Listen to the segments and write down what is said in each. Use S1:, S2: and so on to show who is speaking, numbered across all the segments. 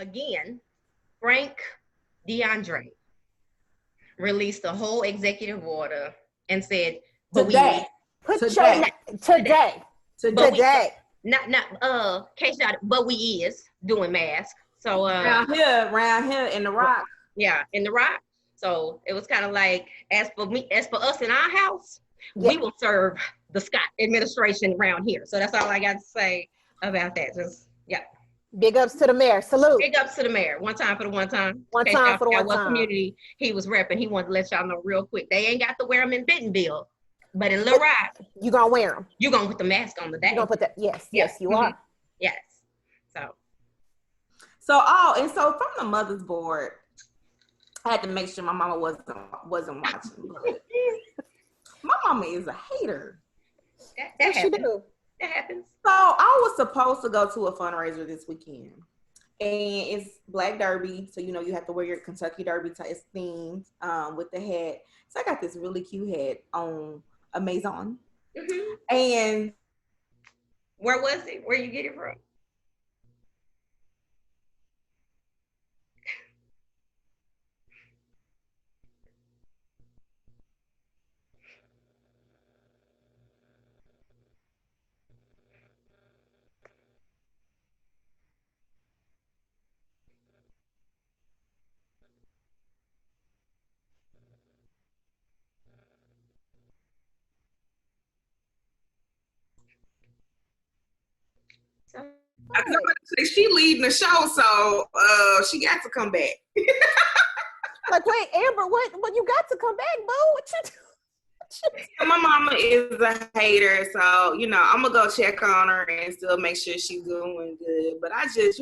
S1: again, Frank DeAndre released a whole executive order and said, but
S2: today,
S1: we
S2: today,
S1: but we not K-Shot, but we is doing masks. So
S2: around here in the Rock.
S1: Yeah, in the Rock. So it was kind of like, as for us in our house, we will serve the Scott administration around here. So that's all I got to say about that. Just
S2: Big ups to the mayor. Salute.
S1: Big ups to the mayor. One time for the one time.
S2: One time for the one
S1: what
S2: time.
S1: Community he was repping. He wanted to let y'all know real quick. They ain't got to wear them in Bentonville, but in Little Rock,
S2: you gonna wear them.
S1: You gonna put the mask on the day.
S2: You gonna put that? Yes, you are.
S1: Yes.
S2: So from the mother's board, I had to make sure my mama wasn't watching. My mama is a hater.
S1: That happens. That happens.
S2: So I was supposed to go to a fundraiser this weekend, and it's Black Derby. So you have to wear your Kentucky Derby type theme with the hat. So I got this really cute hat on Amazon. And
S1: where was it? Where you get it from?
S2: She leading the show, so she got to come back.
S3: Like, wait, Amber, what? You got to come back, boo. What you do?
S2: My mama is a hater, so I'm gonna go check on her and still make sure she's doing good. But I just,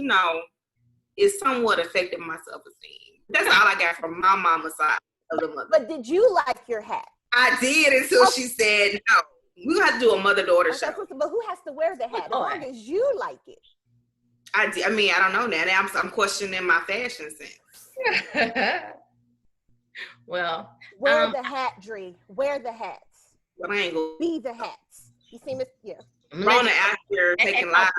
S2: it's somewhat affected my self-esteem. That's all I got from my mama's side of the mother.
S3: But did you like your hat?
S2: I did until she said no. We have to do a mother-daughter show.
S3: But who has to wear the hat? As long as you like it.
S2: I don't know now. I'm questioning my fashion sense.
S1: Well,
S3: wear the hat, Dree. Wear the hats.
S2: But I ain't gonna
S3: be the hats. You see me? Yeah.
S2: Rona out here taking lives.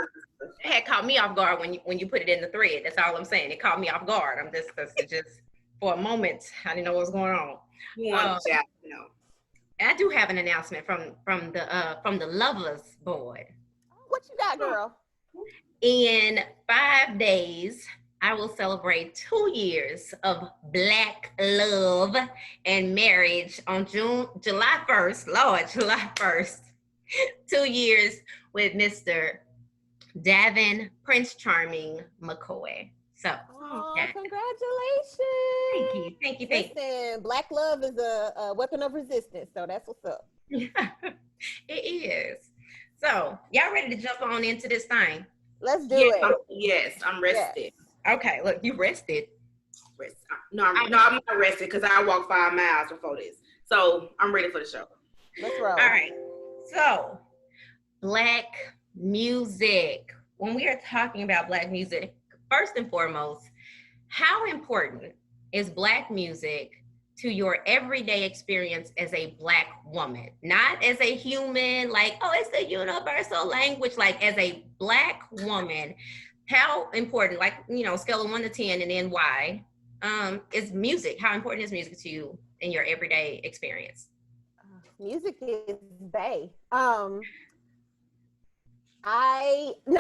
S1: It had caught me off guard when you put it in the thread. That's all I'm saying. It caught me off guard. I'm just for a moment I didn't know what was going on. I do have an announcement from the Lovers Board.
S3: What you got, girl?
S1: In 5 days, I will celebrate 2 years of Black love and marriage on July 1st. Lord, July 1st. 2 years with Mr. Davin Prince Charming McCoy. So,
S3: congratulations.
S1: Thank you.
S3: Listen, Black love is a weapon of resistance, so that's what's up.
S1: It is. So, y'all ready to jump on into this thing?
S3: Let's do it.
S2: Yes, I'm rested.
S1: Yes. Okay, look, you rested.
S2: No, I'm not rested because I walked 5 miles before this. So I'm ready for the show.
S3: Let's roll.
S1: All right. So, Black music. When we are talking about Black music, first and foremost, how important is Black music to your everyday experience as a Black woman? Not as a human, like, oh, it's a universal language, like as a Black woman. How important, like, scale of 1 to 10 and then why, is music? How important is music to you in your everyday experience?
S3: Music is bae.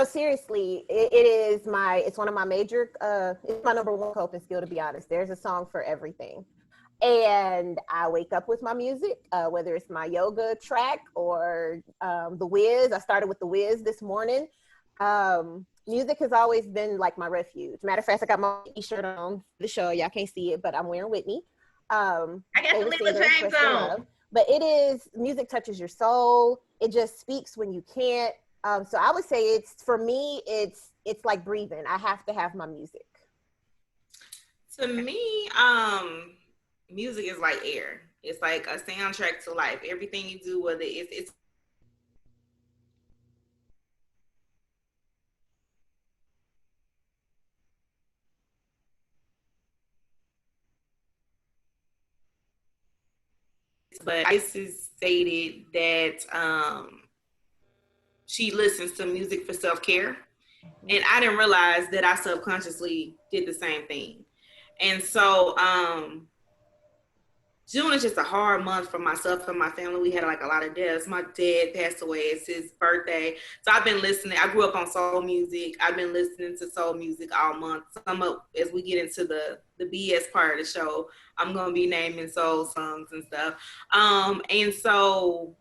S3: Seriously, it's one of my major, it's my number one coping skill, to be honest. There's a song for everything. And I wake up with my music, whether it's my yoga track or The Wiz. I started with The Wiz this morning. Music has always been like my refuge. Matter of fact, I got my t-shirt on for the show. Y'all can't see it, but I'm wearing Whitney.
S1: I got the Leela James on.
S3: But music touches your soul. It just speaks when you can't. So I would say for me, it's like breathing. I have to have my music.
S2: To me, music is like air. It's like a soundtrack to life. Everything you do, whether it's but Isis stated that she listens to music for self-care. And I didn't realize that I subconsciously did the same thing. And so June is just a hard month for myself and my family. We had like a lot of deaths. My dad passed away. It's his birthday. So I've been listening. I grew up on soul music. I've been listening to soul music all month. As we get into the BS part of the show, I'm going to be naming soul songs and stuff. And so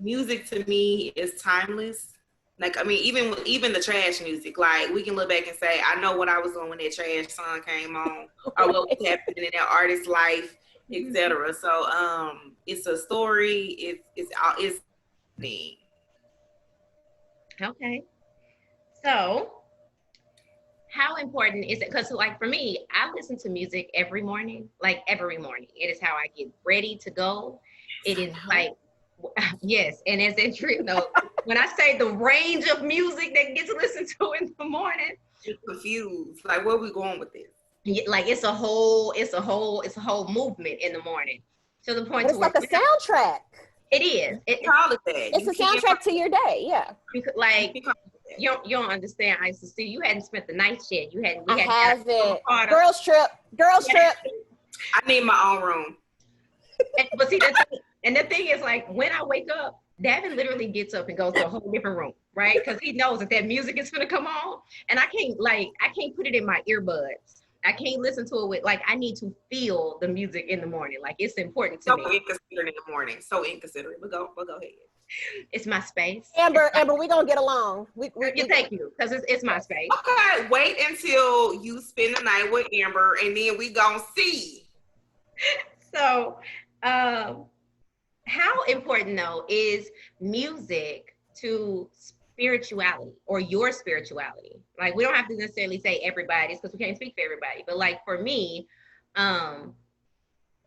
S2: music to me is timeless. Like, I mean, even the trash music, like we can look back and say, I know what I was doing when that trash song came on, or what was happening in that artist's life, etc. So it's a story. It's me.
S1: Okay. So how important is it? Because like for me, I listen to music every morning, like every morning. It is how I get ready to go. It is like, yes. And as you know, when I say the range of music that gets listened to in the morning,
S2: I'm confused. Like, where are we going with this?
S1: Like it's a whole movement in the morning, to the point
S3: but it's like a soundtrack.
S1: It is.
S3: It's a soundtrack to your day. Yeah.
S1: You could, like, you don't understand, Isis. See, you hadn't spent the night yet. You hadn't.
S3: I haven't. Girls trip.
S2: I need my own room.
S1: But see, the thing is, like, when I wake up, Davin literally gets up and goes to a whole different room, right? Because he knows that music is gonna come on, and I can't put it in my earbuds. I can't listen to it with, like, I need to feel the music in the morning. Like, it's important to me.
S2: So inconsiderate in the morning. So inconsiderate. We'll go ahead.
S1: It's my space.
S3: Amber, we gonna get along.
S1: Thank you, because it's my space.
S2: Okay, wait until you spend the night with Amber, and then we gonna see.
S1: So, how important though is music to spirituality or your spirituality? Like, we don't have to necessarily say everybody's, because we can't speak for everybody, but like for me,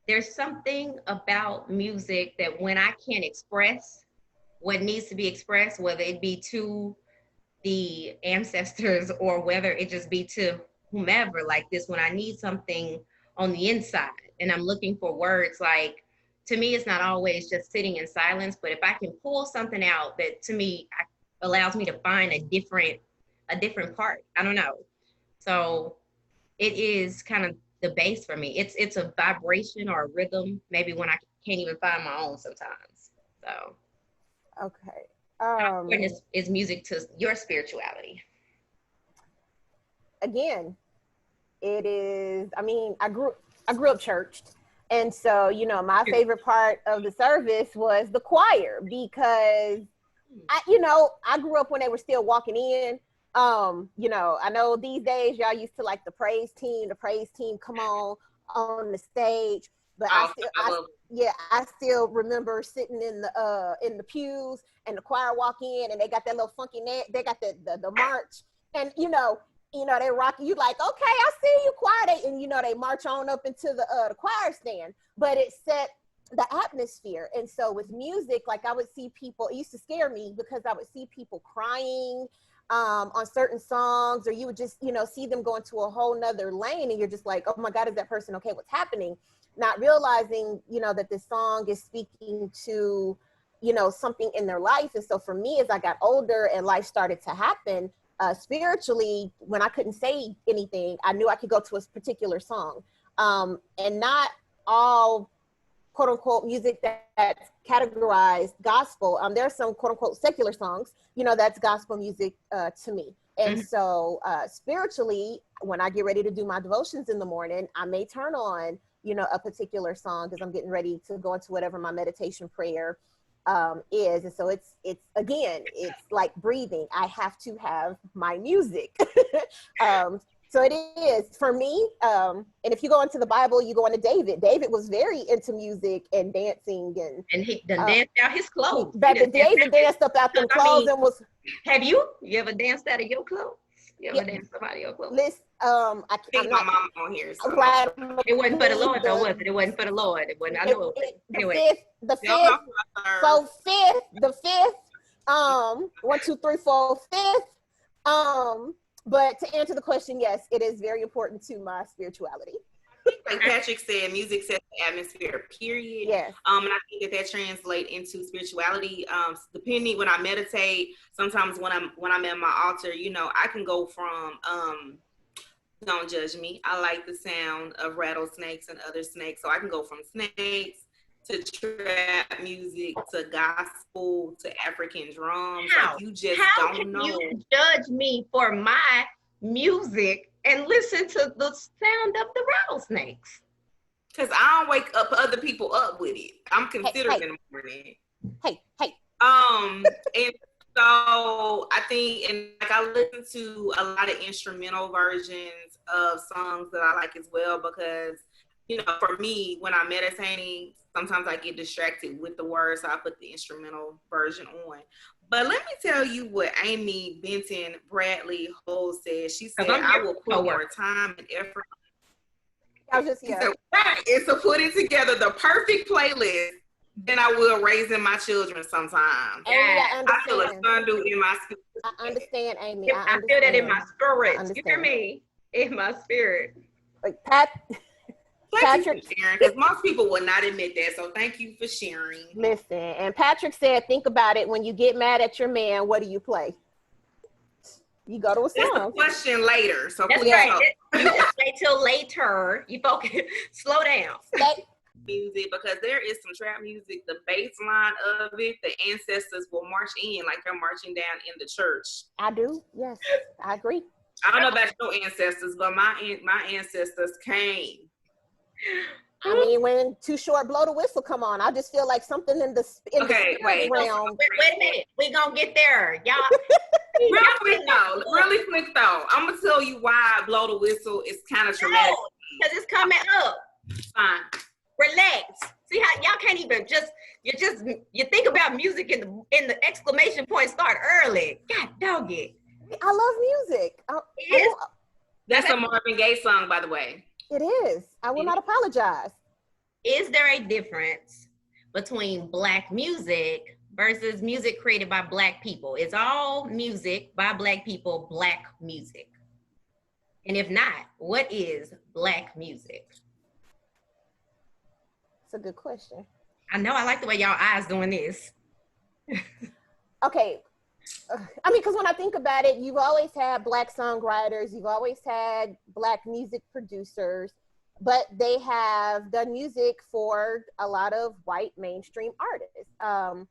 S1: there's something about music that when I can't express what needs to be expressed, whether it be to the ancestors or whether it just be to whomever, like this, when I need something on the inside and I'm looking for words, like, to me, it's not always just sitting in silence, but if I can pull something out that to me allows me to find a different part, I don't know. So it is kind of the base for me. It's a vibration or a rhythm, maybe when I can't even find my own sometimes. So.
S3: Okay.
S1: How important is music to your spirituality?
S3: Again, it is, I mean, I grew up churched. And so, you know, my favorite part of the service was the choir, because I grew up when they were still walking in. You know, I know these days y'all used to like the praise team come on the stage, but I still remember sitting in the pews and the choir walk in and they got that little funky they got the march, and you know they rock you, like, okay, I see you, choir, and they march on up into the choir stand, but it set the atmosphere. And so with music, like, I would see people, it used to scare me because I would see people crying on certain songs, or you would just see them go into a whole nother lane, and you're just like, oh my God, is that person okay? What's happening? Not realizing that this song is speaking to something in their life. And so for me, as I got older and life started to happen, spiritually, when I couldn't say anything, I knew I could go to a particular song. And not all quote unquote music that's categorized gospel. There's some quote unquote secular songs, that's gospel music to me. And so spiritually, when I get ready to do my devotions in the morning, I may turn on, a particular song because I'm getting ready to go into whatever my meditation prayer is. And so it's like breathing. I have to have my music. So it is for me. And if you go into the Bible, you go into David. David was very into music and dancing, and
S1: he done danced out his clothes.
S3: David danced up out them clothes and was.
S1: Have you ever danced out of your clothes? You ever danced up out of your clothes?
S3: Listen,
S2: I think my mom on here. So.
S3: Right.
S1: It wasn't for the Lord, though, was it? It wasn't for the Lord. It wasn't. I know it was. Anyway.
S3: The fifth. 1, 2, 3, 4, fifth. But to answer the question, yes, it is very important to my spirituality.
S2: like Patrick said, music sets the atmosphere, period.
S3: Yes.
S2: And I think that translates into spirituality. Depending when I meditate, sometimes when I'm at my altar, you know, I can go from don't judge me. I like the sound of rattlesnakes and other snakes, so I can go from snakes to trap music to gospel to African drums.
S1: How?
S2: Like you just
S1: How
S2: don't
S1: can
S2: know.
S1: you judge me for my music and listen to the sound of the rattlesnakes?
S2: Because I don't wake up other people up with it. I'm considered
S3: hey.
S2: in the morning.
S3: Hey.
S2: And so I think, and like I listen to a lot of instrumental versions of songs that I like as well, because, you know, for me, when I'm meditating, sometimes I get distracted with the words, so I put the instrumental version on. But let me tell you what Amy Benton Bradley Hole said. She said, I will put more time and effort.
S3: I was just, yeah.
S2: So, it's to putting together the perfect playlist than I will raising my children sometimes.
S3: Amy, I
S2: I feel a
S3: understand.
S2: thunder in my spirit.
S3: I understand, Amy.
S1: I feel that in my spirit. You hear me? In my spirit.
S3: Like
S2: Patrick, because most people will not admit that. So thank you for sharing.
S3: Listen, and Patrick said, think about it. When you get mad at your man, what do you play? You go to a song.
S2: That's a question later. So
S1: that's right. You just wait till later. You focus. Slow down.
S2: Music, because there is some trap music. The bass line of it, the ancestors will march in like they're marching down in the church.
S3: I do. Yes, I agree.
S2: I don't know about your ancestors, but my ancestors came.
S3: I mean, when Too Short Blow the Whistle come on, I just feel like something in the realm.
S1: Wait a minute, we gonna get there, y'all.
S2: Really quick though, I'm gonna tell you why Blow the Whistle is kind of traumatic.
S1: Because it's coming up.
S2: Fine.
S1: Relax. See how y'all can't even you think about music in the exclamation point start early. God dog it.
S3: I love music.
S2: That's a Marvin Gaye song, by the way.
S3: It is. I will not apologize.
S1: Is there a difference between Black music versus music created by Black people? Is all music by Black people Black music? And if not, what is Black music?
S3: That's a good question.
S1: I know, I like the way y'all eyes doing this.
S3: Okay. I mean, because when I think about it, you've always had Black songwriters, you've always had Black music producers, but they have done music for a lot of white mainstream artists.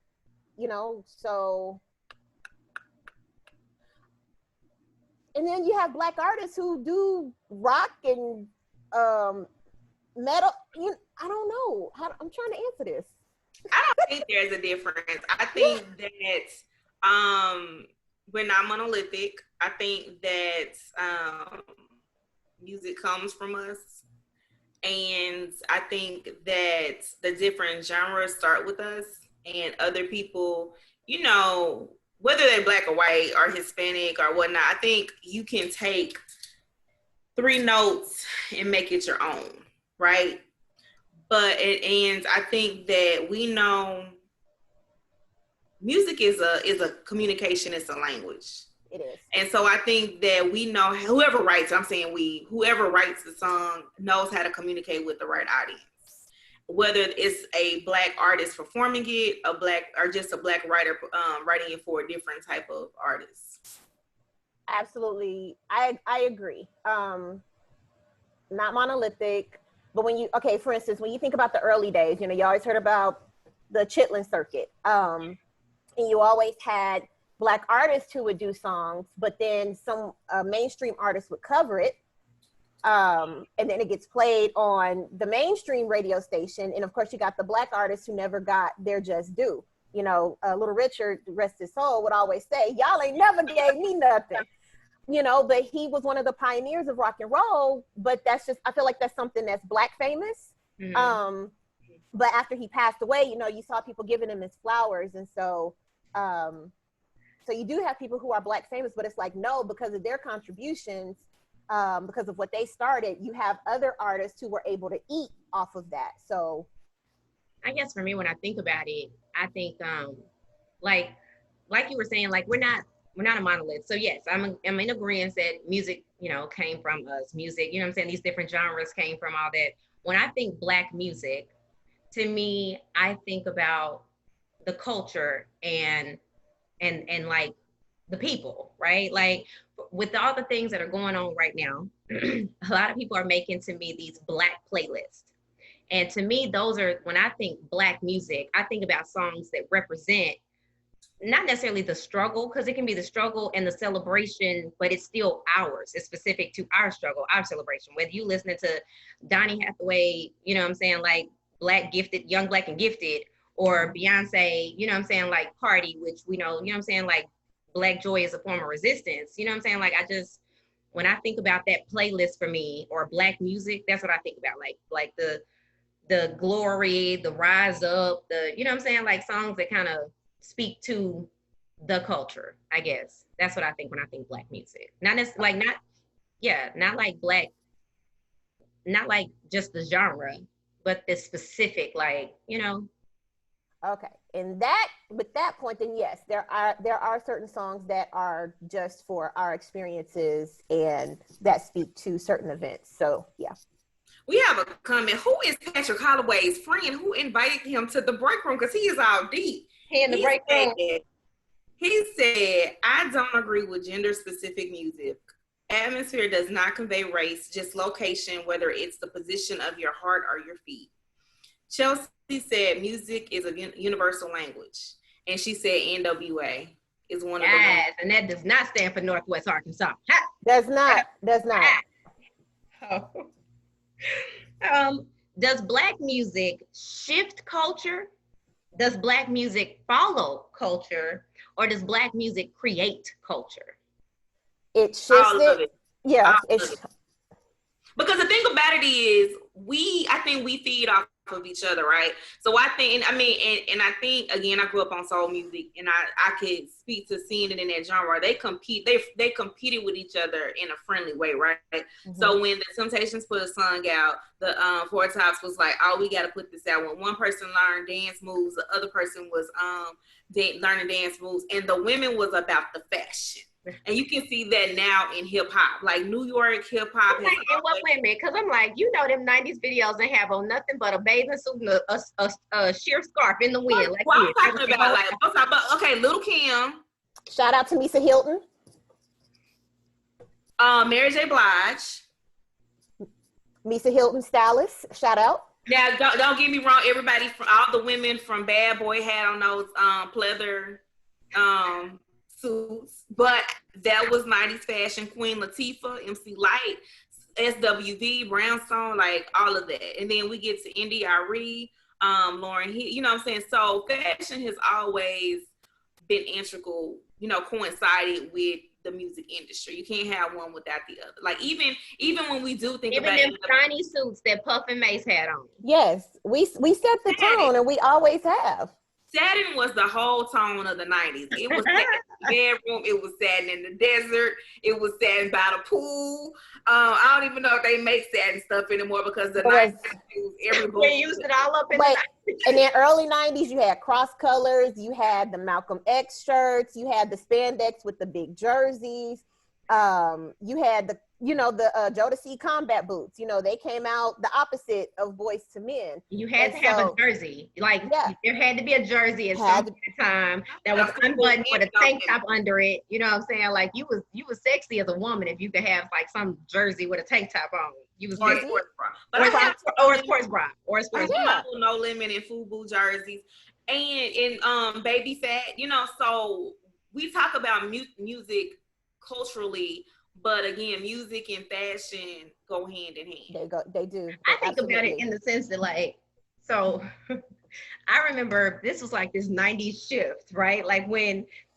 S3: You know, so. And then you have Black artists who do rock and metal. I don't know. I'm trying to answer this.
S2: I don't think there's a difference. I think that we're not monolithic. I think that music comes from us. And I think that the different genres start with us, and other people, you know, whether they're Black or white or Hispanic or whatnot, I think you can take 3 notes and make it your own, right? And I think that we know music is a communication, it's a language.
S3: It is.
S2: And so I think that we know whoever writes the song knows how to communicate with the right audience. Whether it's a Black artist performing it, just a Black writer writing it for a different type of artist.
S3: Absolutely. I agree. Not monolithic, but for instance, when you think about the early days, you know, you always heard about the Chitlin circuit. And you always had Black artists who would do songs, but then some mainstream artists would cover it. And then it gets played on the mainstream radio station. And of course you got the Black artists who never got their just due. You know, Little Richard, rest his soul, would always say, y'all ain't never gave me nothing. You know, but he was one of the pioneers of rock and roll, but I feel like that's something that's Black famous. Mm-hmm. But after he passed away, you know, you saw people giving him his flowers. And so, so you do have people who are Black famous, but it's like, no, because of their contributions, because of what they started, you have other artists who were able to eat off of that. So
S1: I guess for me, when I think about it, I think like you were saying, like we're not we're not a monolith. So yes, I'm in agreement that music, came from us. Music, you know what I'm saying? These different genres came from all that. When I think Black music, to me, I think about the culture and like the people, right? Like with all the things that are going on right now, a lot of people are making to me these Black playlists. And to me, those are, when I think Black music, I think about songs that represent not necessarily the struggle, because it can be the struggle and the celebration, but it's still ours. It's specific to our struggle, our celebration. Whether you listening to Donny Hathaway, you know what I'm saying, like Black gifted, young Black and gifted, or Beyonce, you know what I'm saying, like Party, which we know, you know what I'm saying, like Black joy is a form of resistance. You know what I'm saying? Like when I think about that playlist for me or Black music, that's what I think about. Like the glory, the rise up, you know what I'm saying? Like songs that kind of speak to the culture, I guess. That's what I think when I think Black music. Not necessarily not like Black, not like just the genre, but the specific, like,
S3: Okay. And that, with that point, then yes, there are certain songs that are just for our experiences and that speak to certain events. So yeah.
S2: We have a comment. Who is Patrick Holloway's friend who invited him to the break room? Because he is all deep.
S1: He in the break room.
S2: He said, I don't agree with gender-specific music. Atmosphere does not convey race, just location, whether it's the position of your heart or your feet. Chelsea said music is a universal language. And she said NWA is one of the ones.
S1: And that does not stand for Northwest Arkansas.
S3: Does not.
S1: Does Black music shift culture? Does Black music follow culture? Or does Black music create culture?
S3: It shifts it. Yeah.
S2: Because the thing about it is, I think we feed off of each other, right? So I think, and I think, again, I grew up on soul music, and I could speak to seeing it in that genre. They competed with each other in a friendly way, right? Mm-hmm. So when the Temptations put a song out, the Four Tops was like, oh, we got to put this out. When one person learned dance moves, the other person was learning dance moves, and the women was about the fashion. And you can see that now in hip hop, like New York hip hop.
S1: Okay, and wait a minute, because I'm like, them 90s videos they have on nothing but a bathing suit and a sheer scarf in the wind. Like,
S2: I'm talking about, okay, Lil' Kim.
S3: Shout out to Misa Hilton.
S2: Mary J. Blige.
S3: Misa Hilton stylist. Shout out.
S2: Now, don't get me wrong. Everybody, from all the women from Bad Boy had on those pleather suits, but that was 90s fashion. Queen Latifah, MC Lyte, SWV, Brownstone, like all of that. And then we get to NDRE, Lauryn Hill, you know what I'm saying? So fashion has always been integral, coincided with the music industry. You can't have one without the other. Like even when we do think about
S1: them shiny suits that Puff and Mace had on.
S3: Yes, we set the tone, and we always have.
S2: Satin was the whole tone of the 90s. It was satin in the bedroom. It was satin in the desert. It was satin by the pool. I don't even know if they make satin stuff anymore because the 90s
S1: they used it all up in the 90s.
S3: And in early 90s, you had cross colors. You had the Malcolm X shirts. You had the spandex with the big jerseys. You had the Jodeci combat boots. They came out the opposite of Boys to Men.
S1: You had to have a jersey. Like, there had to be a jersey at some time that was unbuttoned with a tank top under it. You know what I'm saying? Like, you was sexy as a woman if you could have like some jersey with a tank top on. You was
S2: or a sports bra.
S1: But or a sports bra. Or a sports bra.
S2: No Limit and FUBU jerseys. And Baby Fat, so we talk about music culturally. But again, music and fashion go hand in hand.
S3: They do.
S1: I think about it in the sense that, like, so I remember this was like this 90s shift, right? Like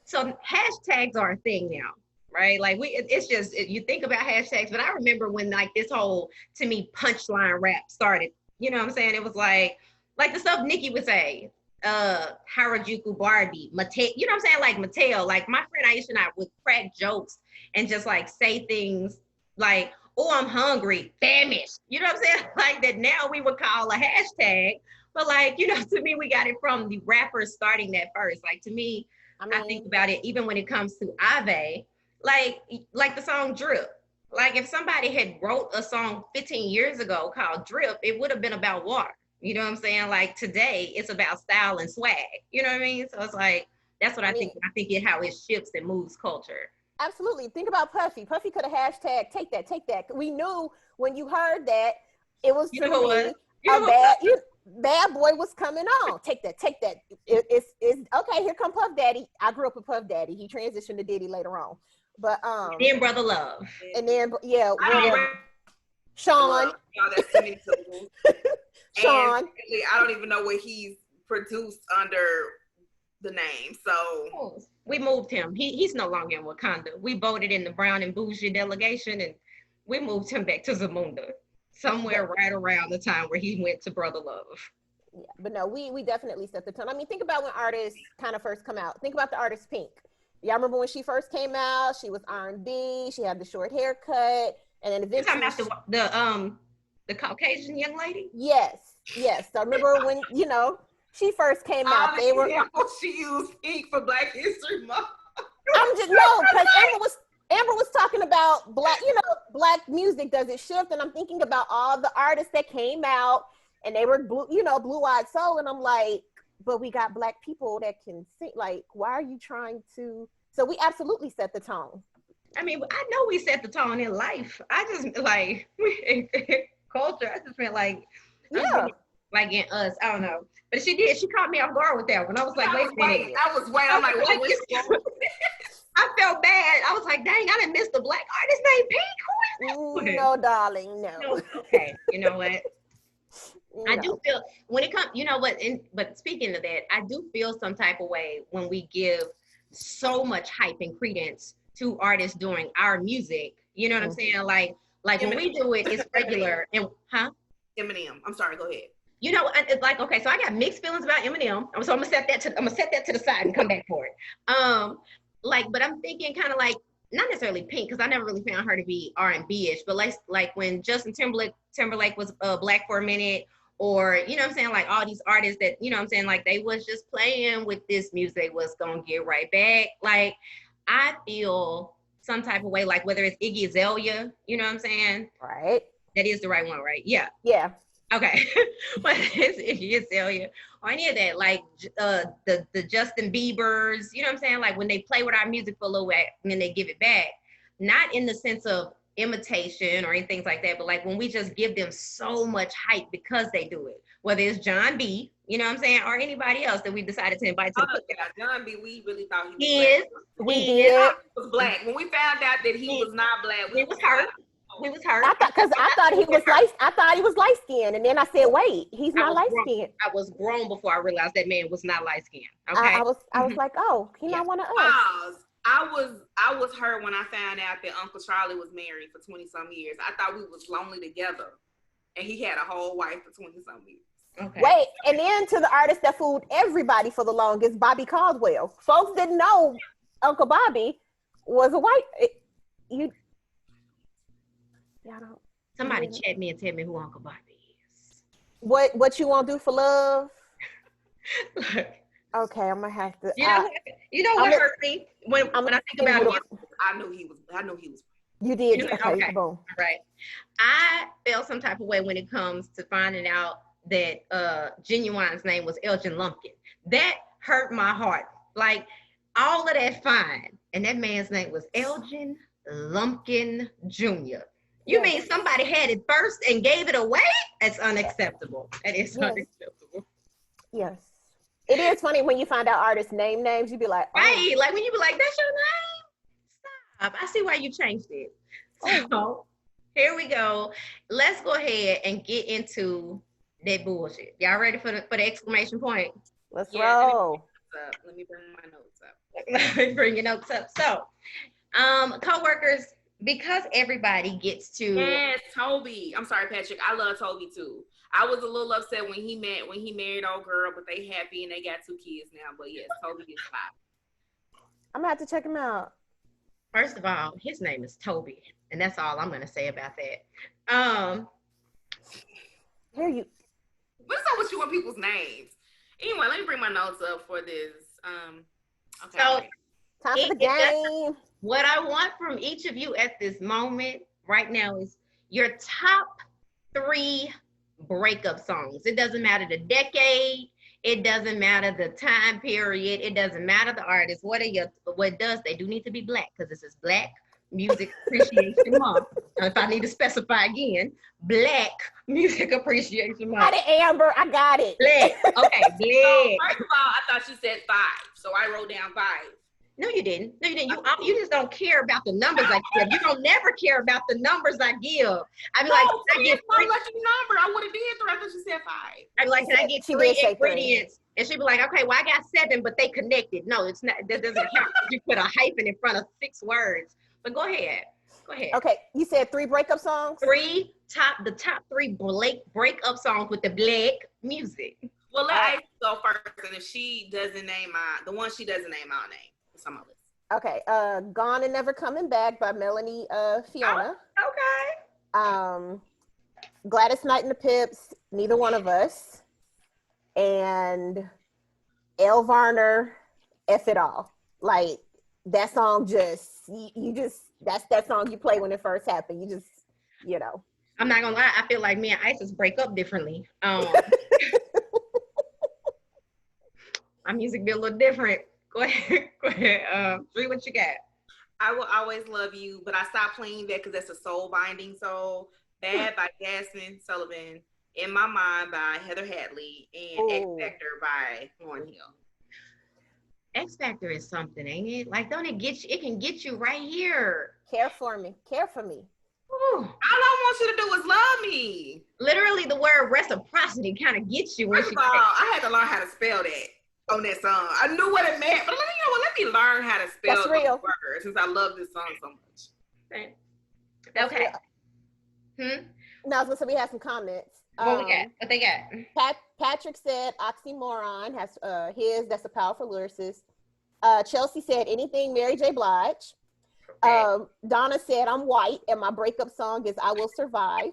S1: so hashtags are a thing now, right? Like it's just, you think about hashtags, but I remember when like this whole, to me, punchline rap started, you know what I'm saying? It was like the stuff Nicki would say, Harajuku Barbie, Mattel, you know what I'm saying? Like Mattel, like my friend Aisha and I would crack jokes and just like say things like, oh, I'm hungry, famished. You know what I'm saying? Like that now we would call a hashtag, but like, to me, we got it from the rappers starting that first. Like to me, I think about it, even when it comes to Ave, like the song Drip. Like if somebody had wrote a song 15 years ago called Drip, it would have been about water. You know what I'm saying? Like today, it's about style and swag. You know what I mean? So it's like that's what I think. I think how it shifts and moves culture.
S3: Absolutely. Think about Puffy. Puffy could have hashtag take that, take that. We knew when you heard that it was
S1: You know what?
S3: Bad boy was coming on. Take that, take that. It's okay. Here come Puff Daddy. I grew up with Puff Daddy. He transitioned to Diddy later on, but
S1: then Brother Love,
S3: and then
S2: I
S3: Sean.
S2: That's too many syllables.
S3: Sean.
S2: I don't even know what he's produced under the name. So
S1: we moved him. He's no longer in Wakanda. We voted in the Brown and Bougie delegation, and we moved him back to Zamunda. Somewhere right around the time where he went to Brother Love.
S3: Yeah, but no, we definitely set the tone. I mean, think about when artists kind of first come out. Think about the artist Pink. Y'all remember when she first came out? She was R&B. She had the short haircut, and then eventually.
S1: You're talking about the Caucasian young lady?
S3: Yes. So I remember when she first came out. They were.
S2: She used Pink for Black History Month.
S3: I'm just no, because Amber was talking about black music, does it shift? And I'm thinking about all the artists that came out and they were blue-eyed soul. And I'm like, but we got black people that can sing. Like, why are you trying to? So we absolutely set the tone.
S1: I mean, I know we set the tone in life. I just like culture. I just meant like, like in us. I don't know. But she did. She caught me off guard with that one. I was like, wait a minute.
S2: I was waiting. I'm like, what?
S1: I felt bad. I was like, dang, I didn't miss the black artist named Pink. Who is that?
S3: No, darling, no.
S1: Okay, you know what?
S3: No.
S1: I do feel when it comes, you know what? But speaking of that, I do feel some type of way when we give so much hype and credence to artists doing our music. You know what I'm saying? Like when we do it, it's regular. And
S2: Eminem. I'm sorry. Go ahead.
S1: You know, it's like, okay, so I got mixed feelings about Eminem. So I'm gonna set that to the side and come back for it. But I'm thinking kind of like not necessarily Pink, because I never really found her to be R&B-ish, but like when Justin Timberlake was black for a minute, or you know what I'm saying, like all these artists that, you know what I'm saying, like they was just playing with this music was gonna get right back. Like I feel some type of way, like whether it's Iggy Azalea, you know what I'm saying?
S3: Right.
S1: That is the right one, right? Yeah.
S3: Yeah.
S1: Okay. But it's Iggy Azalea or any of that, like the Justin Biebers, you know what I'm saying? Like when they play with our music for a little bit and then they give it back, not in the sense of imitation or anything like that, but like when we just give them so much hype because they do it, whether it's John B, you know what I'm saying, or anybody else that we decided to invite to the
S2: John B, we really thought he was
S1: black.
S2: He was black. When we found out that he was not black,
S1: we was hurt. We was hurt.
S3: I thought he was light skinned, and then I said, "Wait, he's not light skinned."
S1: I was grown before I realized that man was not light skinned. Okay,
S3: I was like, "Oh, he's not one of us."
S2: I was hurt when I found out that Uncle Charlie was married for 20 some years. I thought we was lonely together, and he had a whole wife for 20 some years.
S1: Okay.
S3: Wait, and then to the artist that fooled everybody for the longest, Bobby Caldwell. Folks didn't know Uncle Bobby was a white.
S1: Somebody chat me and tell me who Uncle Bobby is.
S3: What you want to do for love?
S1: Look,
S3: okay, I'm gonna have to.
S1: You know what hurt me when I think about it.
S2: I knew he was.
S3: You did.
S1: You know,
S3: okay. Boom.
S1: All right. I felt some type of way when it comes to finding out that Genuine's name was Elgin Lumpkin. That hurt my heart. Like all of that fine, and that man's name was Elgin Lumpkin Jr. You mean somebody had it first and gave it away? That's unacceptable. That is unacceptable.
S3: Yes. It is funny when you find out artists' names, you be like,
S1: oh. Right, like when you be like, that's your name? Stop. I see why you changed it. So here we go. Let's go ahead and get into that bullshit. Y'all ready for the exclamation point?
S3: Let's roll.
S2: Let me bring my notes up.
S1: Let me bring your notes up. So, co-workers, because everybody gets to.
S2: Yes, Toby. I'm sorry, Patrick. I love Toby too. I was a little upset when he married old girl, but they happy and they got 2 kids now. But yes, Toby is fine.
S3: I'm gonna have to check him out.
S1: First of all, his name is Toby, and that's all I'm gonna say about that.
S3: Here you.
S2: What's up with you and people's names? Anyway, let me bring my notes up for this. Okay.
S1: So
S3: Time for the game.
S1: what I want from each of you at this moment right now is your top 3 breakup songs. It doesn't matter the decade. It doesn't matter the time period. It doesn't matter the artist. What it does, they do need to be Black because this is Black Music Appreciation Month. Now, if I need to specify again, Black Music Appreciation
S3: Got
S1: Month.
S3: it, Amber. I got it.
S1: Black. Okay,
S2: So,
S1: Black.
S2: first of all, I thought you said 5, so I wrote down 5.
S1: No, you didn't. No, you didn't. You just don't care about the numbers I give. You don't never care about the numbers I give. I'd be like, I get
S2: my
S1: 3.
S2: lucky number. I would have did 3. I thought you said 5.
S1: I'd be like, can I get
S3: She
S1: 3
S3: did say 3.
S1: ingredients? And she'd be like, okay, well, I got 7, but they connected. No, it's not. That doesn't count. You put a hyphen in front of 6 words. But go ahead. Go ahead.
S3: Okay, you said 3 breakup songs?
S1: The top 3 breakup songs with the Black music.
S2: Well, let Ice go first, and if she doesn't name the one she doesn't name, I'll name some of it.
S3: Okay, Gone and Never Coming Back by Melanie Fiona.
S1: Okay.
S3: Gladys Knight and the Pips, Neither One of Us. And Elle Varner, F It All. Like, that song just, that's that song you play when it first happened. You just, you know.
S1: I'm not gonna lie, I feel like me and Isis break up differently. My music be a little different. Go ahead. Dree, what you got?
S2: I Will Always Love You, but I stopped playing that because that's a soul binding soul. Bad by Jasmine Sullivan. In My Mind by Heather Hadley. And X Factor by Lauryn Hill.
S1: X Factor is something, ain't it? Like, don't it get you? It can get you right here.
S3: Care for me.
S1: Ooh.
S2: All I want you to do is love me.
S1: Literally, the word reciprocity kind of gets you.
S2: First of all, I had to learn how to spell that on that song. I knew what it meant, but let me learn how to spell
S3: That's real.
S2: words since I love this song so much.
S1: Okay.
S3: No, I was gonna say we have some comments.
S1: What we got? What they got?
S3: Patrick said Oxymoron has that's a powerful lyricist. Chelsea said anything Mary J. Blige.
S1: Okay.
S3: Donna said I'm white and my breakup song is I Will Survive.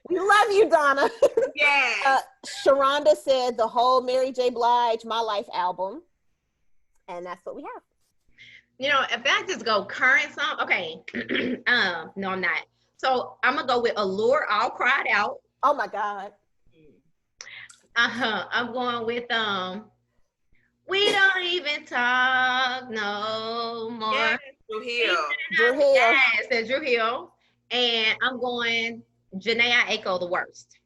S3: We love you, Donna.
S2: Yes.
S3: Sharonda said the whole Mary J. Blige My Life album. And that's what we have.
S1: You know, if I just go current song, okay. No, I'm not. So I'm gonna go with Allure, All Cried Out.
S3: Oh my God.
S1: I'm going with We Don't Even Talk No More.
S2: Yes, Drew Hill.
S3: Drew Hill.
S1: Yes, that's Drew Hill. And I'm going Janae Aiko, The Worst.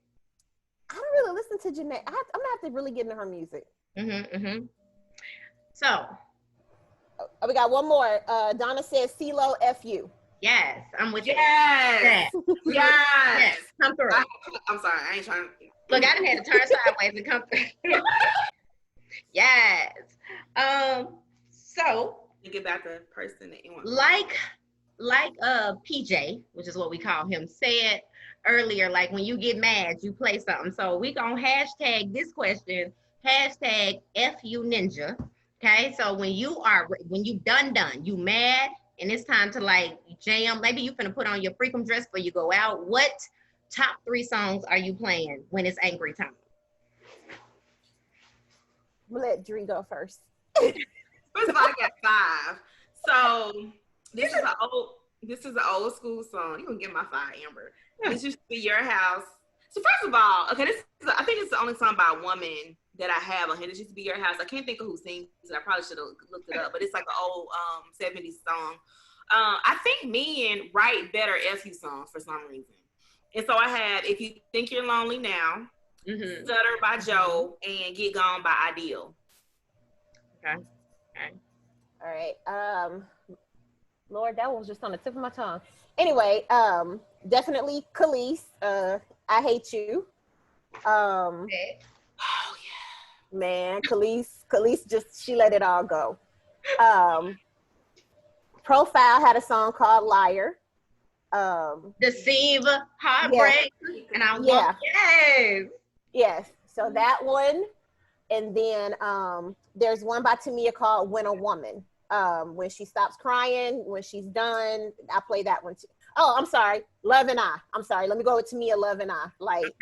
S3: I don't really listen to Janae. I'm gonna have to really get into her music.
S1: So
S3: we got one more. Donna says CeeLo FU.
S1: yes, I'm with you.
S2: Yes. Yes.
S1: Come through.
S2: I'm sorry, I ain't trying to.
S1: Look, I done had to turn sideways and come through. Yes. So
S2: Think about the person that you want.
S1: like PJ, which is what we call him, said earlier, like when you get mad, you play something. So we gonna hashtag this question, hashtag FU Ninja. Okay, so when you done, you mad, and it's time to like jam, maybe you finna put on your freakum dress before you go out. What top 3 songs are you playing when it's angry time?
S3: We'll let Dree go first.
S2: First of all, I got 5. So this is an old school song. You can get my 5, Amber. This used to be Your House. So first of all, okay, I think it's the only song by a woman that I have on here. This used to be Your House. I can't think of who sings it. I probably should have looked it up, but it's like an old 70s song. I think men write better FU songs for some reason. And so I have If You Think You're Lonely Now, Stutter by Joe, and Get Gone by Ideal.
S1: Okay.
S3: All right. Lord, that was just on the tip of my tongue. Anyway, definitely Khalees. I Hate You.
S2: Oh yeah.
S3: Man, Khalees just, she let it all go. Profile had a song called Liar.
S1: Deceive, Heartbreak, and I want
S3: Yes. So that one, and then there's one by Tamia called When a Woman. When she stops crying, when she's done, I play that one too. Oh, I'm sorry, Love and I. I'm sorry. Let me go with Tamia, Love and I. Like,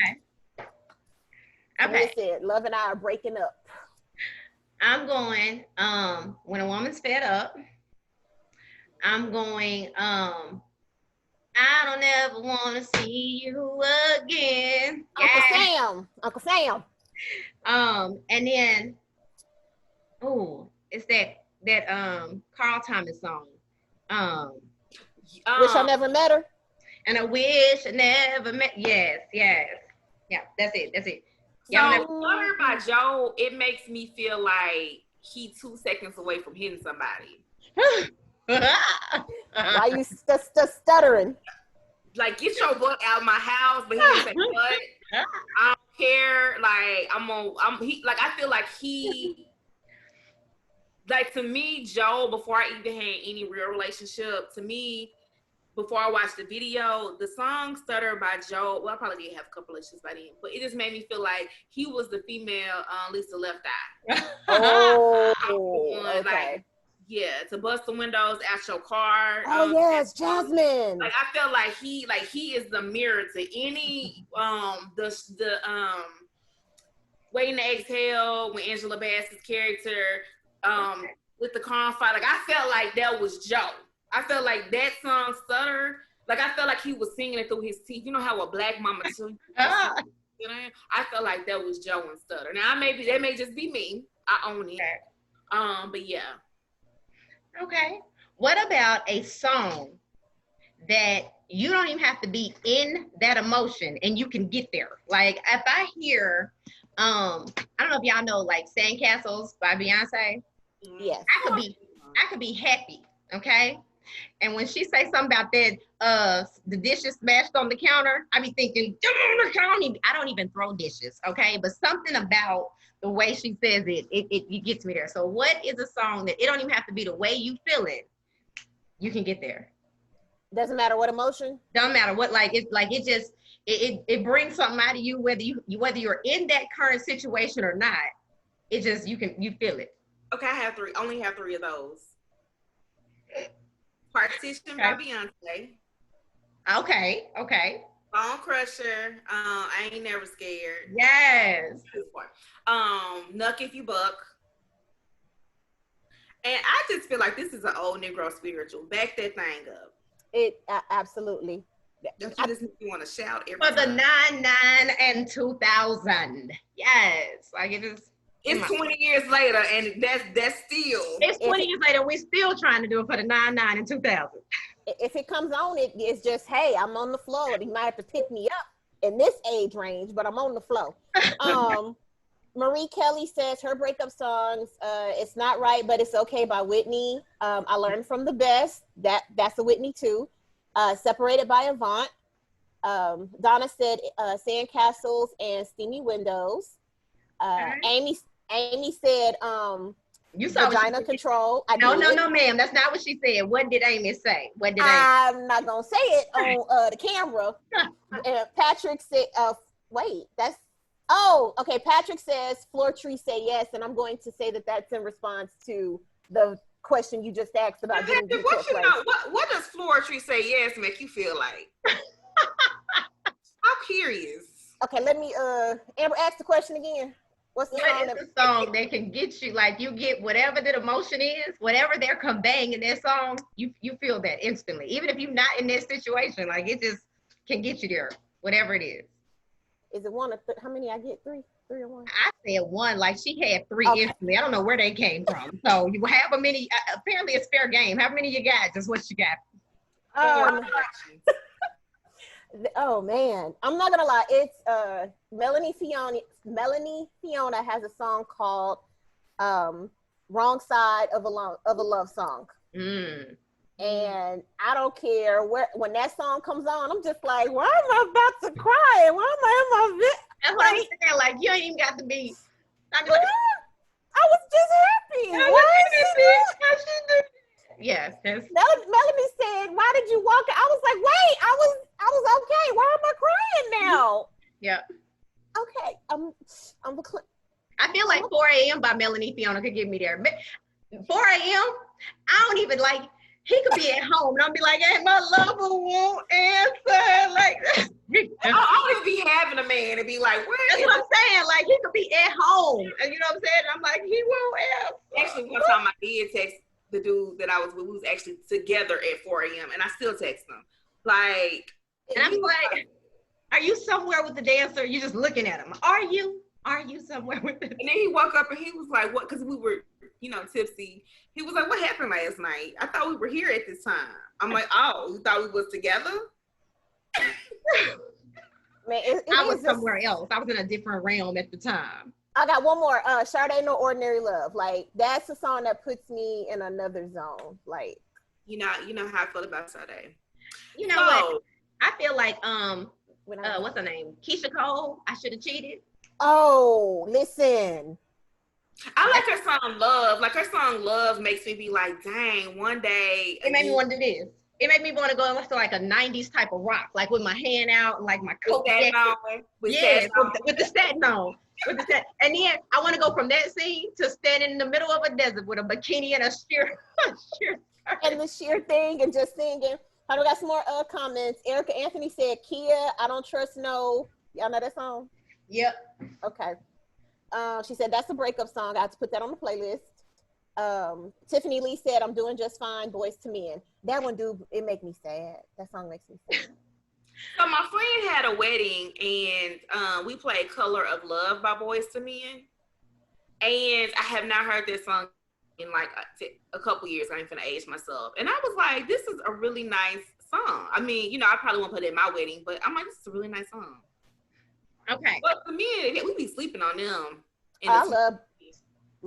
S1: Okay.
S3: Tamia said, Love and I are breaking up.
S1: I'm going, when a woman's fed up, I'm going, I don't ever want to see you again.
S3: Uncle
S1: Yeah.
S3: Sam. Uncle Sam.
S1: And then, oh, it's that Carl Thomas song.
S3: Wish I never met her.
S1: And I wish I never met. Yes, yes. Yeah, that's it. That's it.
S4: So
S1: Yeah,
S4: Stutter by Joe, it makes me feel like he 2 seconds away from hitting somebody.
S3: Why you stuttering?
S4: Like, get your butt out of my house, but he didn't say what. I don't care. Like, I feel like he, like, to me, Joe, before I even had any real relationship, to me, before I watched the video, the song Stutter by Joe, well, I probably did have a couple of issues by then, but it just made me feel like he was the female Lisa Left Eye.
S3: Oh, okay.
S4: Like, yeah, to bust the windows out your car.
S3: Oh yes, Jasmine.
S4: Like, I felt like he is the mirror to any the Waiting to Exhale, when Angela Bassett's character with the confide. Like, I felt like that was Joe. I felt like that song Stutter, like, I felt like he was singing it through his teeth. You know how a black mama too. You know, I felt like that was Joe and Stutter. Now, that may just be me. I own it. But yeah.
S1: Okay. What about a song that you don't even have to be in that emotion and you can get there? Like, if I hear, I don't know if y'all know, like, Sandcastles by Beyonce.
S3: Yes.
S1: I could be happy, okay? And when she say something about that, the dishes smashed on the counter, I be thinking, I don't even throw dishes, okay? But something about the way she says it gets me there. So what is a song that it don't even have to be the way you feel it, you can get there?
S3: Doesn't matter what emotion.
S1: Don't matter what, it brings something out of you, whether you're in that current situation or not. It just, you feel it.
S4: Okay, I only have 3 of those. Partition by Beyonce.
S1: Okay.
S4: Bone Crusher. I Ain't Never Scared.
S1: Yes.
S4: Nuck If You Buck. And I just feel like this is an old Negro spiritual. Back that thing up.
S3: It absolutely.
S4: Don't you just make me want to shout every
S1: For the
S4: time.
S1: 99 and 2000. Yes. Like, it is.
S4: It's 20 years later, and that's still.
S1: It's 20 years later. We're still trying to do it for the 99 and 2000.
S3: If it comes on, it's just, hey, I'm on the floor. You might have to pick me up in this age range, but I'm on the floor. Marie Kelly says her breakup songs, It's Not Right, But It's Okay by Whitney. I Learned From the Best. That's a Whitney too. Separated by Avant. Donna said Sandcastles and Steamy Windows. Amy said
S1: You saw
S3: Vagina Control.
S1: No, ma'am. That's not what she said. What did Amy say?
S3: I'm not gonna say it on the camera. Patrick said, Patrick says Floor Tree say yes, and I'm going to say that's in response to the question you just asked about getting
S4: Patrick, what does Floor Tree say yes make you feel like? I'm curious.
S3: Okay, let me Amber, ask the question again. What's the
S1: song that can get you, like, you get whatever the emotion is, whatever they're conveying in their song, you feel that instantly. Even if you're not in that situation, like, it just can get you there, whatever it is.
S3: Is it one or how many I get? Three or one?
S1: I said one, like she had 3 instantly. I don't know where they came from. So you have a many, apparently it's fair game. How many you got? Just what you got.
S3: Oh man, I'm not gonna lie. It's Melanie Fiona has a song called "Wrong Side of a Love Song," and I don't care when that song comes on. I'm just like, why am I about to cry? Why am I in my
S1: That's what I'm saying. Like, you ain't even got to be.
S3: I was just happy.
S1: Yes.
S3: Melanie said, "Why did you walk?" I was like, "Wait, I was okay. Why am I crying now?"
S1: Yeah.
S3: Okay.
S1: I feel like 4 a.m. by Melanie Fiona could get me there. But 4 a.m. I don't even like. He could be at home and I'll be like, "Hey, my lover won't answer." Like,
S4: I don't even be having a man and be like, where
S1: That's
S4: is
S1: what I'm saying. Like he could be at home, and you know what I'm saying. I'm like, he won't have.
S4: Actually, one time I did text the dude that I was with. We was actually together at 4 a.m. and I still text him. Like,
S1: And I'm like, are you somewhere with the dancer? You just looking at him. Are you? Are you somewhere with the?
S4: and then he woke up and he was like, what? Because we were, tipsy. He was like, what happened last night? I thought we were here at this time. I'm like, oh, you thought we was together?
S3: Man,
S1: I was somewhere else. I was in a different realm at the time.
S3: I got one more. Sade, No Ordinary Love. Like, that's a song that puts me in another zone. Like,
S4: You know how I feel about Sade.
S1: You know what?
S4: So,
S1: I feel like
S3: when I
S1: what's her name? Keisha Cole. I should have cheated.
S3: oh, listen.
S4: I like her song Love. Like her song Love makes me be like, dang, one day.
S1: It made me want to do this. It made me want to go to like a 90s type of rock, like with my hand out and like my coat jacket. Yes, with the satin on. With the satin. And then I want to go from that scene to standing in the middle of a desert with a bikini and a sheer
S3: And the sheer thing and just singing. I got some more comments. Erica Anthony said, Kia, I don't trust no. Y'all know that song?
S1: Yep.
S3: Okay. She said, that's a breakup song. I have to put that on the playlist. Tiffany Lee said, I'm doing just fine, Boys to Men. That one, dude, it make me sad. That song makes me sad.
S4: So my friend had a wedding and we played Color of Love by Boys to Men. And I have not heard this song in like a couple years. I ain't finna age myself. And I was like, this is a really nice song. I mean, I probably won't put it in my wedding, but I'm like, this is a really nice song.
S1: Okay.
S4: But the men, we be sleeping on them.
S3: I love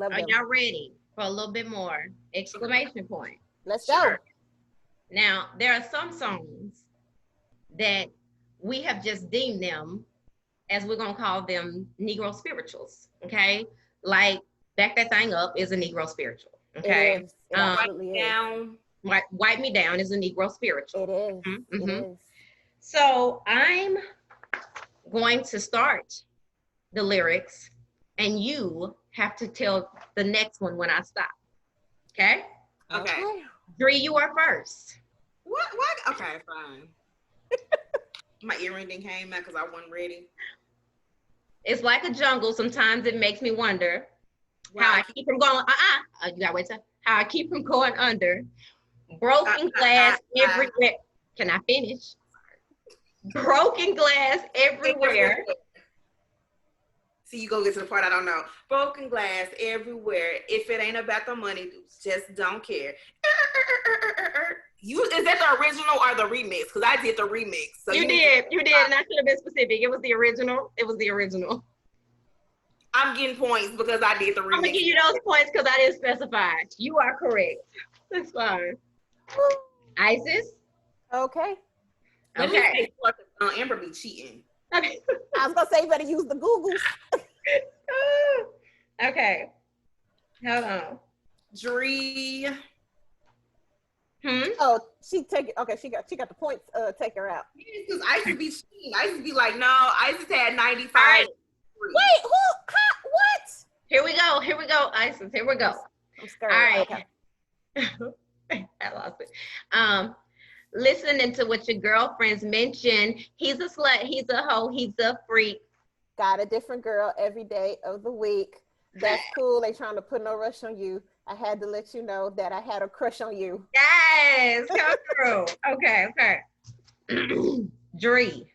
S1: Are
S3: them.
S1: y'all ready for a little bit more? Exclamation point.
S3: Let's go.
S1: Now, there are some songs that we have just deemed them as we're going to call them Negro spirituals, okay? Like, Back That Thing Up is a Negro spiritual, okay?
S3: It is. It absolutely is.
S4: Down.
S1: Wipe Me Down is a Negro spiritual.
S3: It is.
S1: Mm-hmm.
S3: It is.
S1: So I'm going to start the lyrics and you have to tell the next one when I stop, okay?
S4: Okay.
S1: Dree, you are first.
S4: What? Okay, fine. My earring didn't came out because I wasn't ready.
S1: It's like a jungle. Sometimes it makes me wonder how I keep from going, you gotta wait till, how I keep from going under. Broken glass everywhere. Can I finish? Broken glass everywhere.
S4: See, you go get to the part I don't know. Broken glass everywhere. If it ain't about the money, just don't care. Is that the original or the remix? Because I did the remix. So
S1: you did, and I should have been specific. It was the original.
S4: I'm getting points because I did the remix.
S1: I'm gonna give you those points because I didn't specify. You are correct. That's fine. Isis?
S3: Okay.
S1: Okay.
S4: Amber be cheating.
S1: Okay.
S3: I was gonna say you better use the Googles.
S1: Okay. Hold on.
S4: Dree.
S3: Oh, she got the points. Take her out.
S4: Because Isis be cheating. Isis be like, no, Isis had 95.
S1: Right.
S3: Wait, what?
S1: Here we go, Isis. Here we go.
S3: I'm scared.
S1: All right.
S3: Okay.
S1: I lost it. Listening to what your girlfriends mention, he's a slut, he's a hoe, he's a freak.
S3: Got a different girl every day of the week. That's cool. They trying to put no rush on you. I had to let you know that I had a crush on you.
S1: Yes, come through. Okay. Dree.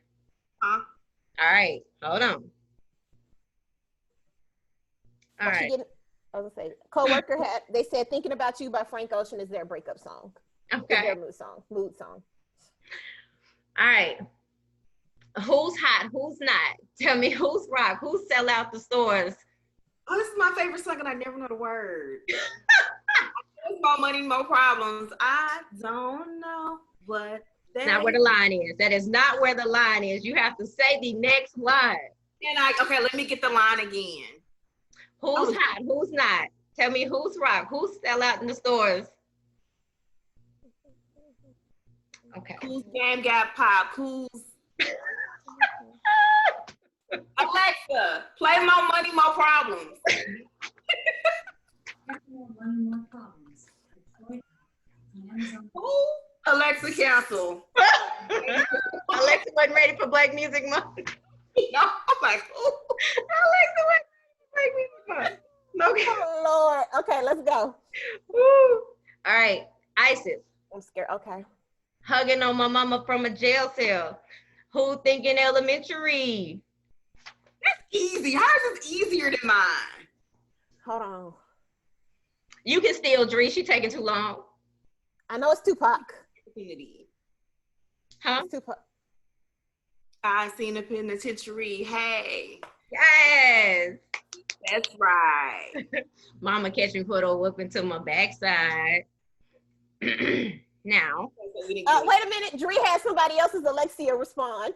S4: Huh?
S1: All right, hold on. All right.
S3: I was gonna say, coworker they said "Thinking About You" by Frank Ocean is their breakup song.
S1: Okay.
S3: It's their mood song.
S1: All right. Who's hot? Who's not? Tell me who's rock? Who sell out the stores?
S4: Oh, this is my favorite song and I never know the word. More money, more problems. I don't know what.
S1: Not where the line is. That is not where the line is. You have to say the next line.
S4: Okay, let me get the line again.
S1: Who's hot? Who's not? Tell me who's rock? Who sell out in the stores? Okay.
S4: Whose game got pop? Who's Alexa, play More Money, More Problems.
S5: More money, more problems.
S4: Who? Alexa cancel.
S1: Alexa wasn't ready for Black Music Month.
S4: No, I'm like, oh.
S1: Alexa wasn't ready for Black Music Month. Okay.
S3: Oh Lord. Okay, let's go.
S1: Woo. All right, Isis.
S3: I'm scared. Okay.
S1: Hugging on my mama from a jail cell. Who thinking elementary?
S4: Easy. How is this easier than mine?
S3: Hold on.
S1: You can steal Dree. She taking too long.
S3: I know it's Tupac.
S1: Huh?
S3: It's Tupac.
S4: I seen a penitentiary. Hey,
S1: Yes.
S4: that's right.
S1: Mama catch me put a whoop into my backside. Now.
S3: Wait a minute. Dree had somebody else's Alexia respond.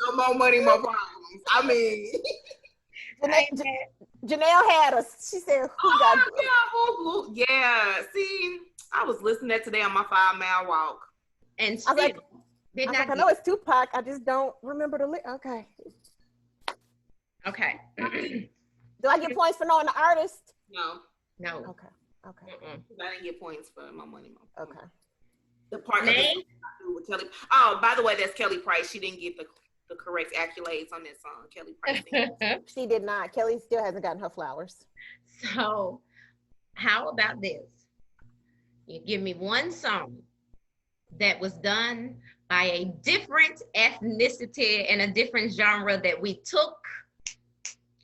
S4: No more money, more problems. I mean,
S3: Janelle had us. She said, "Who got?"
S4: yeah. See, I was listening to that today on my 5-mile walk.
S1: And
S3: I was
S1: still
S3: like,
S1: did not
S3: I know it's Tupac. I just don't remember the list. Okay.
S1: Okay.
S3: Do I get points for knowing the artist?
S4: No,
S1: No.
S3: Okay. Okay.
S1: Mm-mm.
S4: I didn't get points for my money.
S3: Okay.
S4: The part
S1: Name?
S4: with Kelly. Oh, by the way, that's Kelly Price. She didn't get the correct accolades on that song. Kelly Price.
S3: She did not. Kelly still hasn't gotten her flowers.
S1: So, how about this? You give me one song that was done by a different ethnicity and a different genre that we took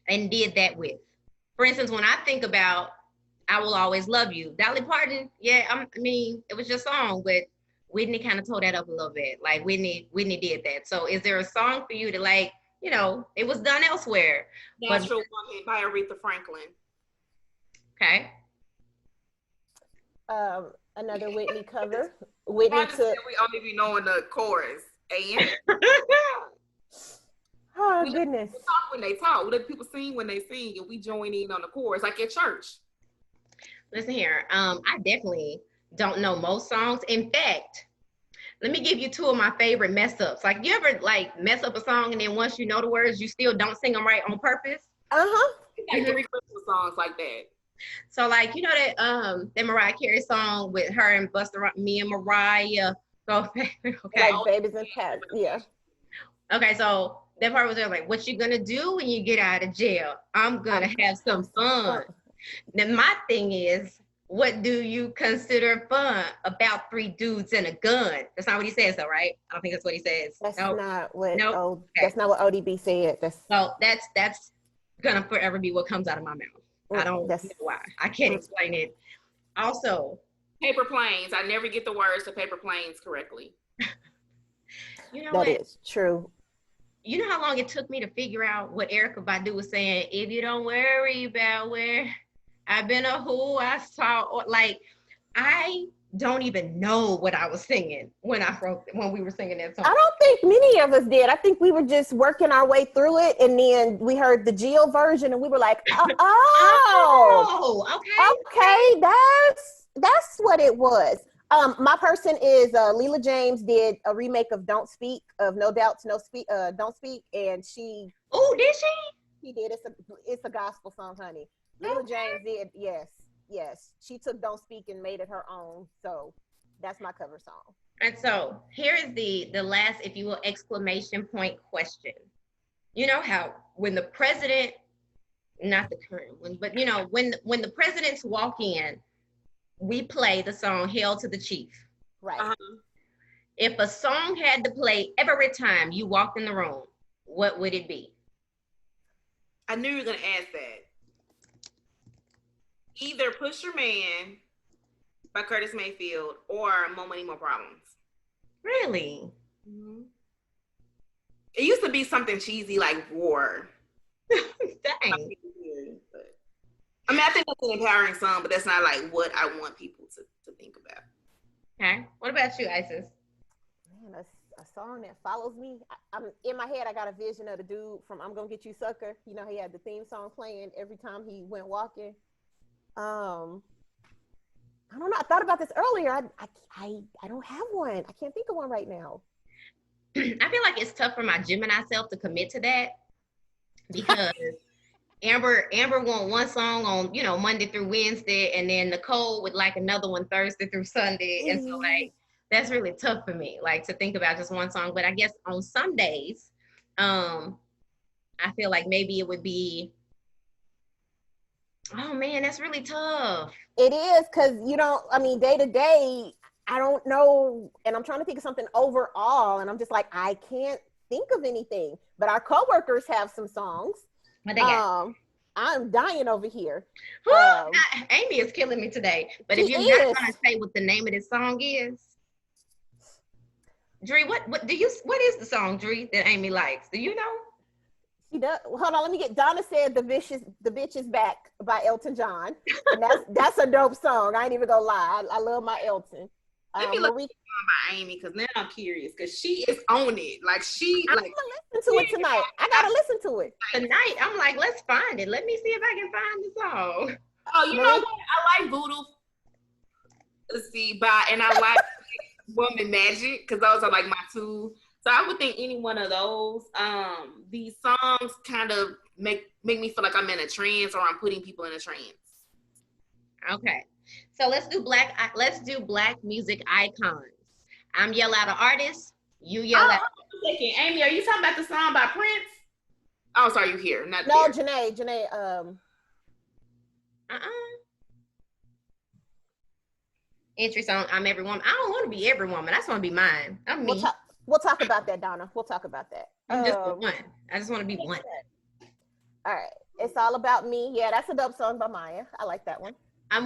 S1: and did that with. For instance, when I think about I Will Always Love You, Dolly Parton, yeah, I mean, it was just a song, but Whitney kind of tore that up a little bit. Like Whitney did that. So is there a song for you to like, you know, it was done elsewhere?
S4: Natural Woman by Aretha Franklin.
S1: Okay.
S3: Another Whitney cover. Whitney took.
S4: We only be knowing the chorus. And
S3: Oh
S4: we
S3: goodness.
S4: talk when they talk. We let people sing when they sing, and we join in on the chorus, like at church.
S1: Listen here, I definitely don't know most songs. In fact, let me give you two of my favorite mess ups. Like, you ever like mess up a song and then once you know the words, you still don't sing them right on purpose?
S4: Like the Christmas songs like that.
S1: So like, you know that Mariah Carey song with her and Busta Rhymes, me and Mariah. So, okay.
S3: Like Babies and Cats. Yeah.
S1: Okay, so that part was there, like, what you gonna do when you get out of jail? I'm gonna have some fun. Then my thing is, what do you consider fun about 3 dudes and a gun? That's not what he says, though, right? I don't think that's what he says.
S3: That's
S1: Nope.
S3: not what.
S1: Nope.
S3: Oh, that's not what ODB said. That's.
S1: So that's gonna forever be what comes out of my mouth. I don't know why. I can't explain it. Also,
S4: Paper Planes. I never get the words to Paper Planes correctly.
S1: you know
S3: That
S1: what?
S3: is true.
S1: You know how long it took me to figure out what Erykah Badu was saying? If you don't worry about where I've been or who I saw, or like, I don't even know what I was singing when we were singing that song.
S3: I don't think many of us did. I think we were just working our way through it, and then we heard the Geo version, and we were like, "Oh, okay, that's what it was." My person is Leela James did a remake of "Don't Speak" of No Doubt's "Don't Speak," and she.
S1: Oh, did she?
S3: She did. It's a gospel song, honey. Leela James did. Yes. She took "Don't Speak" and made it her own. So that's my cover song.
S1: And so here is the last, if you will, exclamation point question. You know how when the president, not the current one, but you know, when the presidents walk in, we play the song "Hail to the Chief."
S3: Right.
S1: If a song had to play every time you walked in the room, what would it be?
S4: I knew you were gonna ask that. Either "Push Your Man" by Curtis Mayfield or "More Money, More Problems."
S1: Really?
S4: Mm-hmm. It used to be something cheesy like "War."
S1: Dang.
S4: I mean, I think that's an empowering song, but that's not like what I want people to think about.
S1: Okay. What about you, Isis?
S3: Man, a song that follows me. I'm in my head. I got a vision of the dude from "I'm Gonna Get You, Sucker." You know, he had the theme song playing every time he went walking. I don't know. I thought about this earlier. I don't have one. I can't think of one right now.
S1: I feel like it's tough for my Gemini self to commit to that because Amber want one song on, Monday through Wednesday, and then Nicole would like another one Thursday through Sunday. And so like that's really tough for me, like to think about just one song. But I guess on some days, I feel like maybe it would be, oh man, that's really tough.
S3: It is, because day to day, I don't know, and I'm trying to think of something overall, and I'm just like, I can't think of anything. But our coworkers have some songs.
S1: What they got?
S3: I'm dying over here.
S1: Amy is killing me today. But if you're not gonna say what the name of this song is, Dree, what is the song, Dree, that Amy likes? Do you know?
S3: She does. Hold on, let me get. Donna said "The Bitch Is Back" by Elton John, and that's a dope song. I ain't even gonna lie. I love my Elton.
S4: Let me look by Amy, because now I'm curious, because she is on it. Like I'm
S3: gonna listen to it tonight. I gotta listen to it
S1: tonight. I'm like, let's find it. Let me see if I can find the song.
S4: Oh, you know what? I like Voodoo. Let's see, and I like Woman Magic, because those are like my two. So I would think any one of those. These songs kind of make me feel like I'm in a trance, or I'm putting people in a trance.
S1: Okay. So let's do black music icons. I'm yell out an artist, you yell out.
S4: Amy, are you talking about the song by Prince? Oh, sorry, you here? Not
S3: no,
S4: there.
S3: Janae.
S1: Entry song. I'm every woman. I don't want to be every woman. I just want to be mine. I'm me.
S3: We'll talk about that, Donna. We'll talk about that.
S1: I'm just one. I just want to be one.
S3: All right. It's all about me. Yeah, that's a dope song by Maya. I like that one.
S1: I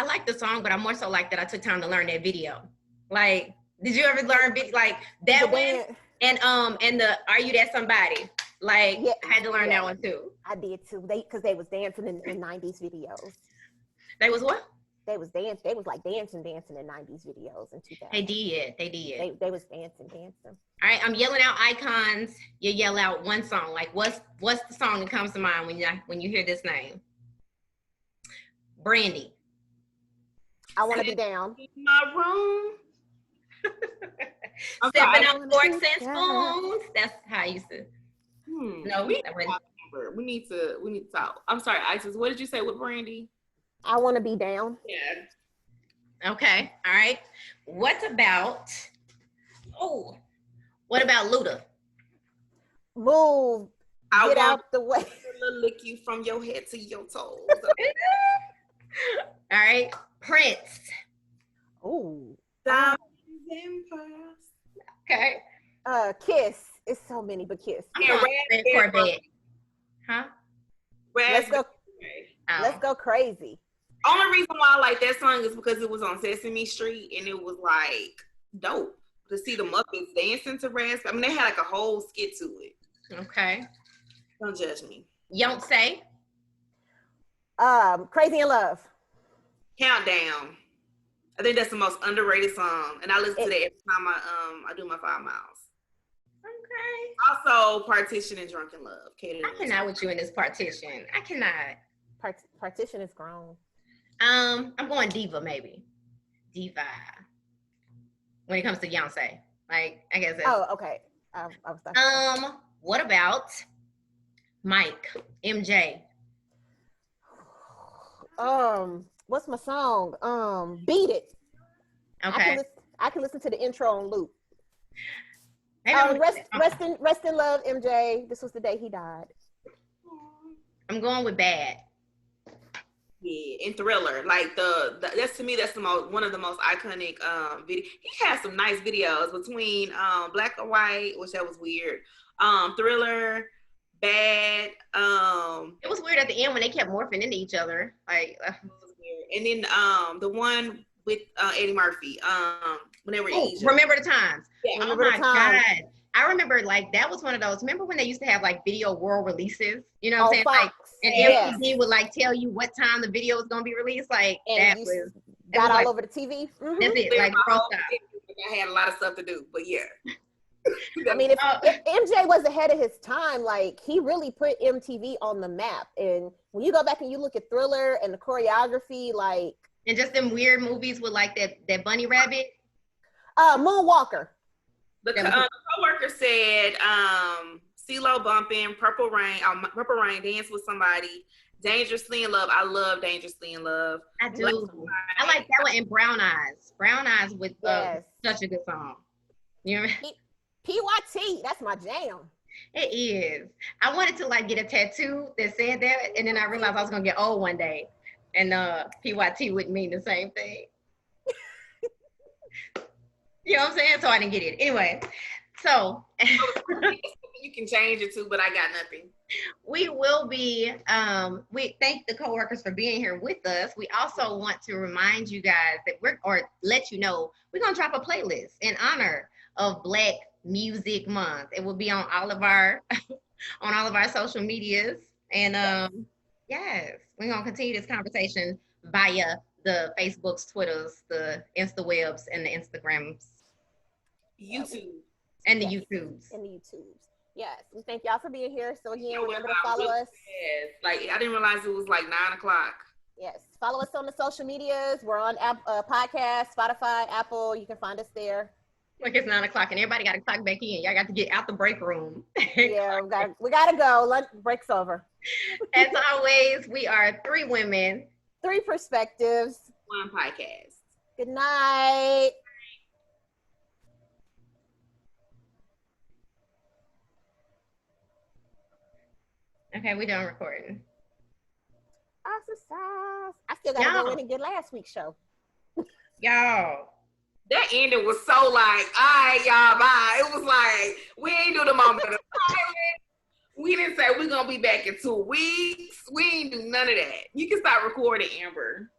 S1: like the song, but I more so like that I took time to learn that video. Like, did you ever learn like that one? And the Are You That Somebody? Like, yeah, I had to learn that one too.
S3: I did too. Because they was dancing in 90s videos.
S1: They was what?
S3: They was dancing. They was like dancing in 90s videos in 2000.
S1: They did.
S3: They was dancing.
S1: All right, I'm yelling out icons. You yell out one song. Like, what's the song that comes to mind when you hear this name? Brandy.
S3: I Want to Be Down.
S4: In my room.
S1: Stepping up forks and spoons. That's how I used to. No,
S4: we need to talk. I'm sorry, Isis. What did you say with Brandy?
S3: I Want to Be Down.
S4: Yeah.
S1: Okay. All right. What about Luda?
S3: Move. Get out the way.
S4: Lick you from your head to your toes.
S1: All right. Prince.
S3: Ooh.
S1: Okay.
S3: Kiss. It's so many, but Kiss.
S1: Corvette. Huh?
S3: Let's go crazy.
S4: Only reason why I like that song is because it was on Sesame Street, and it was like dope to see the Muppets dancing to Rasp. I mean, they had like a whole skit to it.
S1: Okay.
S4: Don't judge me.
S1: Beyonce.
S3: Crazy in Love.
S4: Countdown. I think that's the most underrated song, and I listen to that every time I do my 5 miles.
S1: Okay.
S4: Also, Partition and Drunk in Love.
S1: I cannot with you in this Partition. I cannot.
S3: Partition is grown.
S1: I'm going diva, maybe. Diva. When it comes to Beyonce, like I guess.
S3: Okay. I was talking.
S1: What about Mike, MJ?
S3: What's my song? Beat It.
S1: Okay.
S3: I can listen to the intro on loop. Rest in love, MJ. This was the day he died.
S1: I'm going with Bad.
S4: Yeah, and Thriller, like that's to me, that's one of the most iconic video. He has some nice videos between Black or White, which that was weird. Thriller, Bad.
S1: It was weird at the end when they kept morphing into each other. Like,
S4: and then the one with Eddie Murphy. When they were in Egypt.
S1: Remember the Times.
S4: Yeah,
S1: oh my God. I remember like that was one of those. Remember when they used to have like video world releases? You know what I'm saying?
S3: Fox.
S1: Like, and MTV would like tell you what time the video was gonna be released. Like
S3: and
S1: that
S3: got all
S1: like,
S3: over the TV. Mm-hmm.
S1: That's it. Like
S4: I had a lot of stuff to do, but yeah.
S3: I mean, if MJ was ahead of his time, like he really put MTV on the map. And when you go back and you look at Thriller and the choreography, like
S1: and just them weird movies with like that bunny rabbit.
S3: Moonwalker.
S4: The coworker said CeeLo Bumpin', Purple Rain, Dance with Somebody, Dangerously in Love. I love Dangerously in Love.
S1: I do. I like that one in Brown Eyes. Brown Eyes with
S3: Yes.
S1: such a good song. You know?
S3: PYT, that's my jam.
S1: It is. I wanted to like get a tattoo that said that, and then I realized I was gonna get old one day, and PYT wouldn't mean the same thing. You know what I'm saying? So I didn't get it. Anyway, so
S4: You can change it too, but I got nothing.
S1: we will be, we thank the coworkers for being here with us. We also want to remind you guys that let you know, we're gonna drop a playlist in honor of Black Music Month. It will be on all of our social medias. And yes, we're gonna continue this conversation via the Facebooks, Twitters, the InstaWebs, and the Instagrams.
S4: YouTube.
S1: And the YouTubes.
S3: And the YouTubes. Yes. We thank y'all for being here. So again,
S4: Yeah,
S3: remember to follow us.
S4: Yes. Like, I didn't realize it was like 9:00.
S3: Yes. Follow us on the social medias. We're on podcast, Spotify, Apple. You can find us there.
S1: Like it's 9:00 and everybody got to clock back in. Y'all got to get out the break room.
S3: Yeah, we gotta go. Lunch break's over.
S1: As always, we are 3 women.
S3: 3 perspectives.
S4: 1 podcast.
S3: Good night.
S1: Okay, we done recording.
S3: Awesome. I still gotta go in and get last week's show.
S1: Y'all.
S4: That ending was so like, all right, y'all, bye. It was like, we ain't do the moment of silence. We didn't say we're gonna be back in 2 weeks. We ain't do none of that. You can start recording, Amber.